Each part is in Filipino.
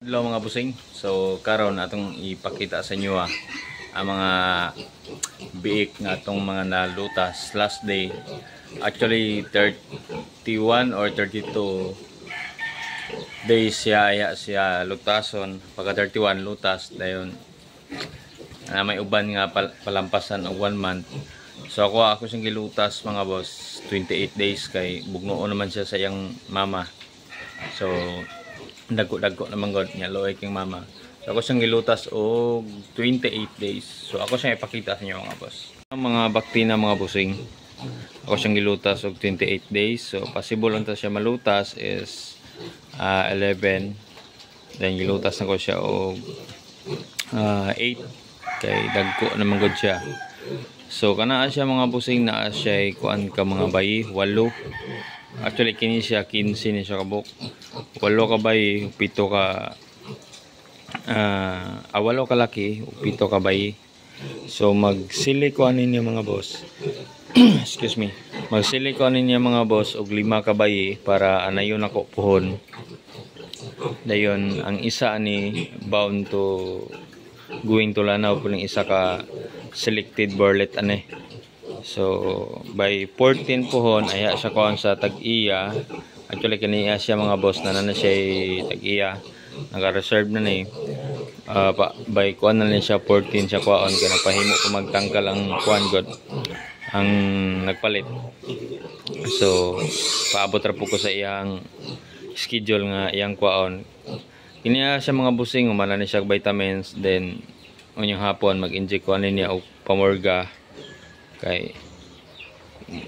Hello mga busing. So karon atong ipakita sa inyo ang mga biik nga atong mga nalutas last day. Actually 31 or 32 days siya lutason. Pagka 31 lutas dayon. May uban nga palampasan og 1 month. So ako siyang gilutas mga boss 28 days kay bugnoon naman siya sa iyang mama. So dagko naman god niya loy king mama. So ako siyang gilutas og 28 days. So ako siyang ipakita sa inyo mga boss. Ang mga baktina mga busing. Ako siyang gilutas og 28 days. So possible unta siya malutas is 11. Then gilutas na ko siya og 8 kay dagko naman god siya. So kanaa siya mga busing naa siya kuan ka mga bayi 8. Actually kini siya 15 ni siya kabuk. 8 ka bayi, 7 ka 8 ka laki, 7 ka bayi. So magsilikon ninyo mga boss. Excuse me. Magsilikon ninyo mga boss og 5 ka bayi para anayon ako puhon. Dayon ang isa ni bound to going to lanaw puling isa ka selected borlet ane. So by 14 pohon aya siya kuan sa tag-iya. Actually kaniya siya mga boss na siya tag-iya. Naka-reserve na ni. By kuan na siya 14 siya kuan kay napahimo ko magtangkal ang kuan god ang nagpalit. So paabot ra po ko sa iyang schedule nga iyang kuan. Kiniya siya mga busing humana ni siya vitamins, then unyong hapon mag-inject kuan niya og pamorga kay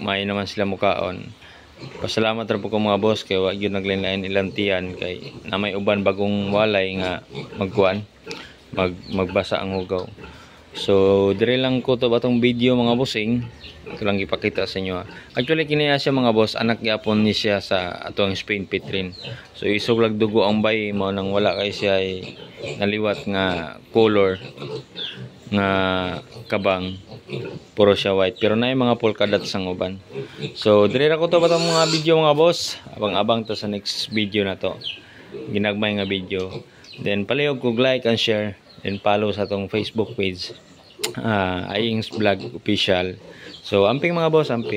may naman sila mukaon. Pasalamat ra po ko mga boss kay wa gyud naglain-lain ilang tiyan kay na may uban bagong walay nga magkuan magbasa ang hugaw. So dire lang ko to batong video mga bossing. Ito lang ipakita sa inyo. Actually kiniya siya mga boss, anak gyapon ni siya sa atong Spain Petrin. So isuglag dugo ang bayi mo nang wala kay siya naliwat nga color nga kabang, puro siya white pero na mga polka dots ang uban. So dire ra ko to batong mga video mga boss. Abang-abang to sa next video na to. Ginagmay nga video. Then palihog kog like and share, then follow sa atong Facebook page. Ayings Vlog Official. So amping mga boss, amping.